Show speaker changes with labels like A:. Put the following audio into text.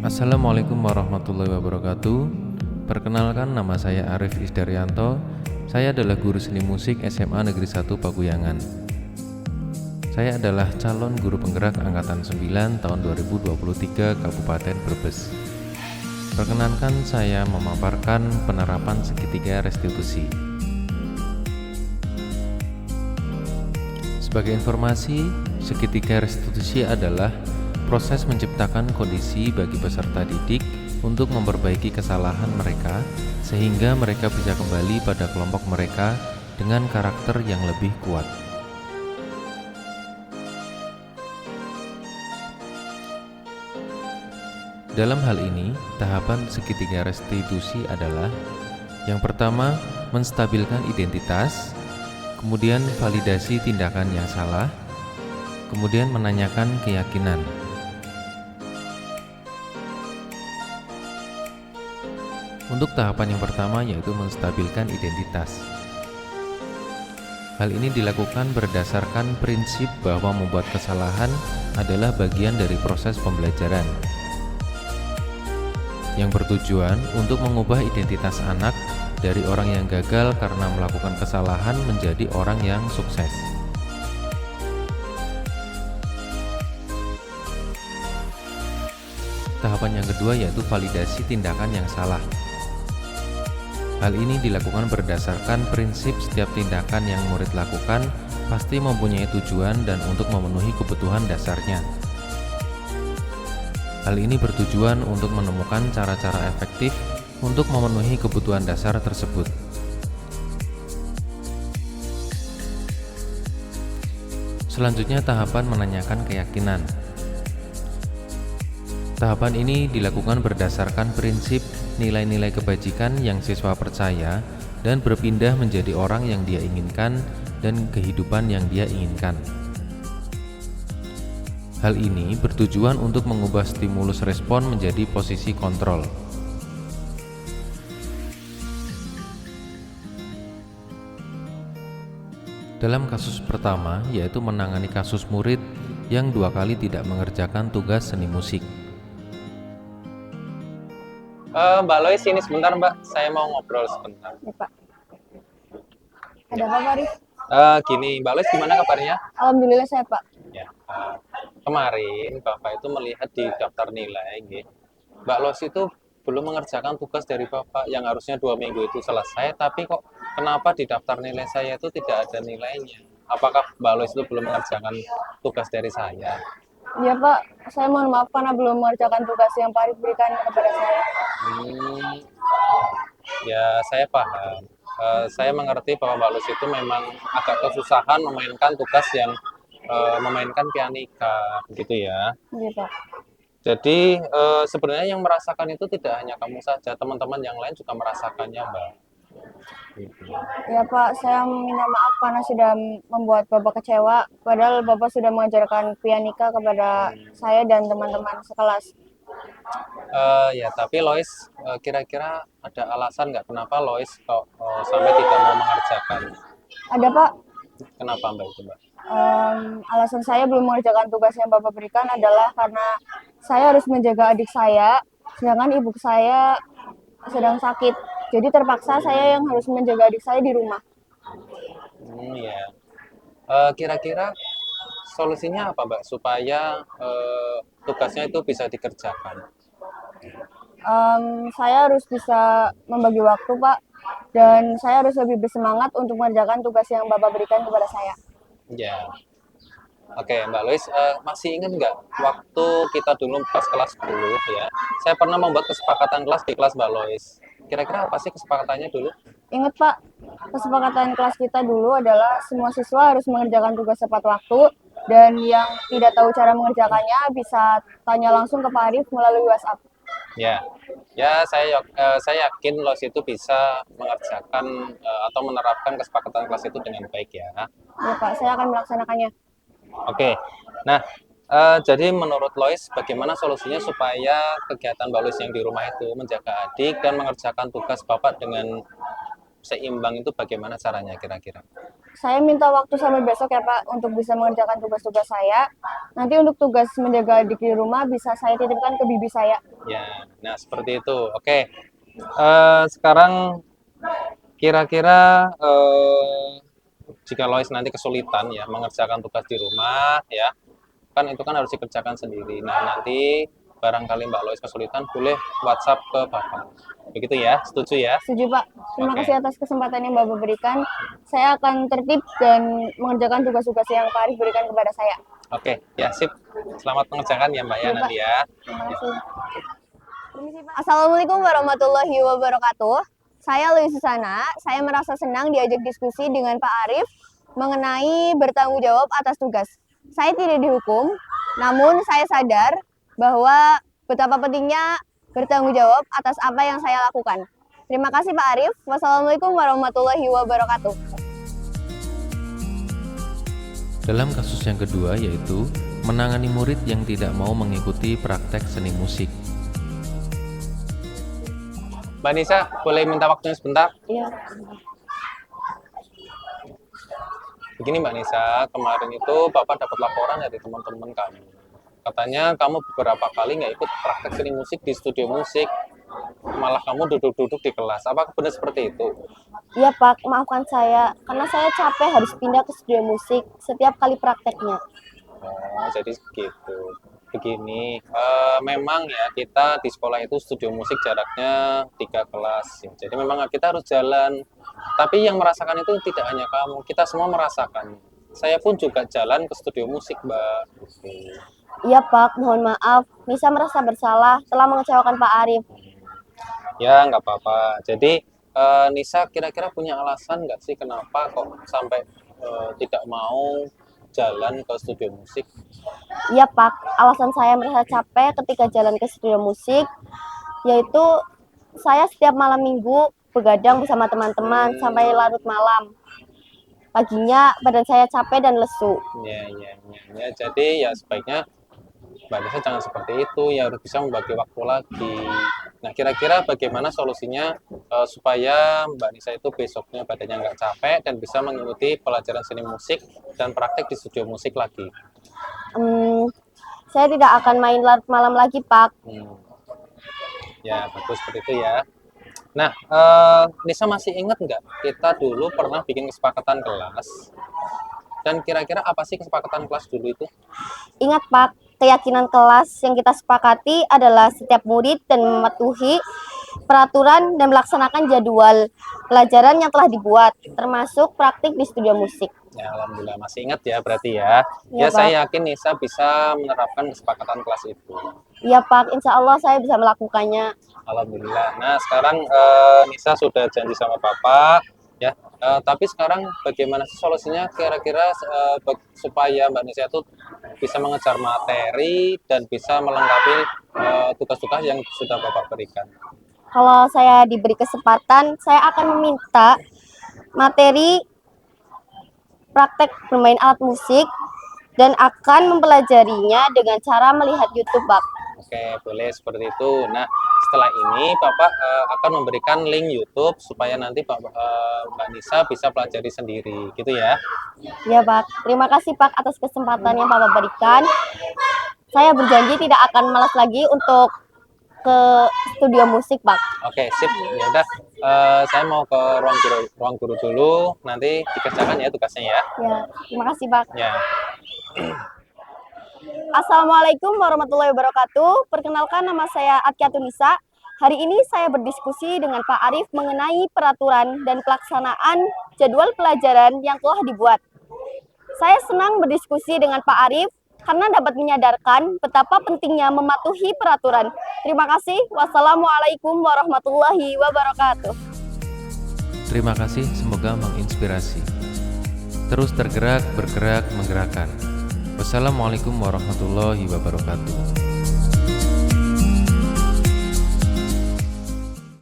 A: Assalamualaikum warahmatullahi wabarakatuh. Perkenalkan, nama saya Arif Isdaryanto. Saya adalah guru seni musik SMA Negeri 1 Pakuyangan. Saya adalah calon guru penggerak angkatan 9 tahun 2023 Kabupaten Brebes. Perkenankan saya memaparkan penerapan segitiga restitusi. Sebagai informasi, segitiga restitusi adalah proses menciptakan kondisi bagi peserta didik untuk memperbaiki kesalahan mereka sehingga mereka bisa kembali pada kelompok mereka dengan karakter yang lebih kuat. Dalam hal ini, tahapan segitiga restitusi adalah: yang pertama, menstabilkan identitas, kemudian validasi tindakan yang salah, kemudian menanyakan keyakinan. Untuk tahapan yang pertama, yaitu menstabilkan identitas. Hal ini dilakukan berdasarkan prinsip bahwa membuat kesalahan adalah bagian dari proses pembelajaran, yang bertujuan untuk mengubah identitas anak dari orang yang gagal karena melakukan kesalahan menjadi orang yang sukses. Tahapan yang kedua yaitu validasi tindakan yang salah. Hal ini dilakukan berdasarkan prinsip setiap tindakan yang murid lakukan pasti mempunyai tujuan dan untuk memenuhi kebutuhan dasarnya. Hal ini bertujuan untuk menemukan cara-cara efektif untuk memenuhi kebutuhan dasar tersebut. Selanjutnya, tahapan menanyakan keyakinan. Tahapan ini dilakukan berdasarkan prinsip nilai-nilai kebajikan yang siswa percaya dan berpindah menjadi orang yang dia inginkan dan kehidupan yang dia inginkan. Hal ini bertujuan untuk mengubah stimulus respon menjadi posisi kontrol. Dalam kasus pertama, yaitu menangani kasus murid yang 2 kali tidak mengerjakan tugas seni musik.
B: Mbak Lois, sini sebentar Mbak, saya mau ngobrol sebentar.
C: Ya, Pak. Ada apa, Pak Arif?
B: Gini, Mbak Lois gimana kabarnya?
C: Alhamdulillah saya, Pak.
B: Ya, kemarin Bapak itu melihat di daftar nilai, Mbak Lois itu belum mengerjakan tugas dari Bapak yang harusnya 2 minggu itu selesai, tapi kok kenapa di daftar nilai saya itu tidak ada nilainya? Apakah Mbak Lois itu belum mengerjakan tugas dari saya?
C: Ya, Pak. Saya mohon maaf karena belum mengerjakan tugas yang Pak Arif berikan kepada saya.
B: Ya, saya paham. Saya mengerti bahwa Mbak Lus itu memang agak kesusahan memainkan tugas yang memainkan pianika, begitu ya.
C: Iya, Pak.
B: Jadi sebenarnya yang merasakan itu tidak hanya kamu saja, teman-teman yang lain juga merasakannya, Mbak. Gitu.
C: Ya, Pak. Saya minta maaf karena sudah membuat Bapak kecewa. Padahal Bapak sudah mengajarkan pianika kepada saya dan teman-teman sekelas.
B: Ya, tapi Lois kira-kira ada alasan nggak kenapa Lois kok sampai tidak mau mengerjakan?
C: Ada, Pak.
B: Kenapa Mbak itu, Mbak?
C: Alasan saya belum mengerjakan tugas yang Bapak berikan adalah karena saya harus menjaga adik saya, sedangkan ibu saya sedang sakit. Jadi terpaksa saya yang harus menjaga adik saya di rumah.
B: Ya. Kira-kira solusinya apa, Mbak, supaya tugasnya itu bisa dikerjakan?
C: Saya harus bisa membagi waktu, Pak, dan saya harus lebih bersemangat untuk mengerjakan tugas yang Bapak berikan kepada saya.
B: Ya. Oke, Mbak Lois, masih ingat nggak waktu kita dulu pas kelas 10 ya, saya pernah membuat kesepakatan kelas di kelas Mbak Lois. Kira-kira apa sih kesepakatannya dulu?
C: Ingat, Pak, kesepakatan kelas kita dulu adalah semua siswa harus mengerjakan tugas tepat waktu, dan yang tidak tahu cara mengerjakannya bisa tanya langsung ke Pak Arif melalui WhatsApp.
B: Ya, ya saya yakin Lois itu bisa mengerjakan atau menerapkan kesepakatan kelas itu dengan baik ya.
C: Ya, Pak, saya akan melaksanakannya.
B: Oke, nah jadi menurut Lois bagaimana solusinya supaya kegiatan Mbak Lois yang di rumah itu menjaga adik dan mengerjakan tugas Bapak dengan seimbang itu bagaimana caranya kira-kira?
C: Saya minta waktu sampai besok ya Pak untuk bisa mengerjakan tugas-tugas saya. Nanti untuk tugas menjaga adik di rumah bisa saya titipkan ke bibi saya.
B: Ya, nah seperti itu. Oke. Sekarang kira-kira jika Lois nanti kesulitan ya mengerjakan tugas di rumah ya, kan itu kan harus dikerjakan sendiri. Nah, nanti barangkali Mbak Lois kesulitan boleh WhatsApp ke Bapak. Begitu ya? Setuju ya?
C: Setuju Pak. Terima
B: Oke.
C: kasih atas kesempatan yang Bapak berikan. Saya akan tertib dan mengerjakan tugas-tugas yang Pak Arif berikan kepada saya.
B: Oke, ya sip. Selamat mengerjakan ya Mbak ya
C: Iya, Pak.
B: nanti ya.
C: Terima kasih. Permisi, Pak. Assalamualaikum warahmatullahi wabarakatuh. Saya Lui Susana. Saya merasa senang diajak diskusi dengan Pak Arif mengenai bertanggung jawab atas tugas. Saya tidak dihukum, namun saya sadar bahwa betapa pentingnya bertanggung jawab atas apa yang saya lakukan. Terima kasih Pak Arif. Wassalamualaikum warahmatullahi wabarakatuh.
A: Dalam kasus yang kedua yaitu menangani murid yang tidak mau mengikuti praktek seni musik.
B: Mbak Nisa, boleh minta waktunya sebentar?
C: Iya.
B: Begini Mbak Nisa, kemarin itu Bapak dapat laporan dari teman-teman kamu. Katanya kamu beberapa kali nggak ikut praktek seni musik di studio musik, malah kamu duduk-duduk di kelas. Apakah benar seperti itu?
C: Iya Pak, maafkan saya karena saya capek harus pindah ke studio musik setiap kali prakteknya.
B: Oh, jadi gitu. Begini, memang ya kita di sekolah itu studio musik jaraknya 3 kelas. Jadi memang kita harus jalan. Tapi yang merasakan itu tidak hanya kamu, kita semua merasakan. Saya pun juga jalan ke studio musik, Mbak. Gitu.
C: Iya Pak, mohon maaf. Nisa merasa bersalah telah mengecewakan Pak Arif.
B: Ya, nggak apa-apa. Jadi, Nisa kira-kira punya alasan nggak sih kenapa kok sampai tidak mau jalan ke studio musik?
C: Iya Pak, alasan saya merasa capek ketika jalan ke studio musik, yaitu saya setiap malam minggu begadang bersama teman-teman sampai larut malam. Paginya badan saya capek dan lesu.
B: Ya. Jadi ya sebaiknya Mbak Nisa jangan seperti itu, ya harus bisa membagi waktu lagi. Nah, kira-kira bagaimana solusinya supaya Mbak Nisa itu besoknya badannya nggak capek dan bisa mengikuti pelajaran seni musik dan praktek di studio musik lagi?
C: Saya tidak akan main larut malam lagi, Pak.
B: Ya, bagus seperti itu ya. Nah, Nisa masih ingat nggak kita dulu pernah bikin kesepakatan kelas? Dan kira-kira apa sih kesepakatan kelas dulu itu?
C: Ingat, Pak, keyakinan kelas yang kita sepakati adalah setiap murid dan mematuhi peraturan dan melaksanakan jadwal pelajaran yang telah dibuat, termasuk praktik di studio musik.
B: Ya, alhamdulillah masih ingat ya berarti ya.
C: Ya,
B: Saya
C: Pak.
B: yakin Nisa bisa menerapkan kesepakatan kelas itu.
C: Iya, Pak, insya Allah saya bisa melakukannya.
B: Alhamdulillah. Nah, sekarang Nisa sudah janji sama Bapak ya. Tapi sekarang bagaimana sih solusinya kira-kira supaya Mbak Nisa itu bisa mengejar materi dan bisa melengkapi tugas-tugas yang sudah Bapak berikan?
C: Kalau saya diberi kesempatan, saya akan meminta materi praktek bermain alat musik dan akan mempelajarinya dengan cara melihat YouTube, Pak.
B: Oke, boleh seperti itu. Nah, setelah ini Bapak akan memberikan link YouTube supaya nanti Mbak Nisa bisa pelajari sendiri, gitu ya.
C: Ya, Pak. Terima kasih, Pak, atas kesempatan yang Bapak berikan. Saya berjanji tidak akan malas lagi untuk ke studio musik, Pak.
B: Oke, sip. Ya udah, saya mau ke ruang guru dulu. Nanti dikerjakan ya tugasnya ya.
C: Ya, terima kasih, Pak.
B: Ya.
C: Assalamualaikum warahmatullahi wabarakatuh. Perkenalkan, nama saya Atkiatun Nisa. Hari ini saya berdiskusi dengan Pak Arif mengenai peraturan dan pelaksanaan jadwal pelajaran yang telah dibuat. Saya senang berdiskusi dengan Pak Arif karena dapat menyadarkan betapa pentingnya mematuhi peraturan. Terima kasih. Wassalamualaikum warahmatullahi wabarakatuh.
A: Terima kasih, semoga menginspirasi. Terus tergerak, bergerak, menggerakkan. Wassalamualaikum warahmatullahi wabarakatuh.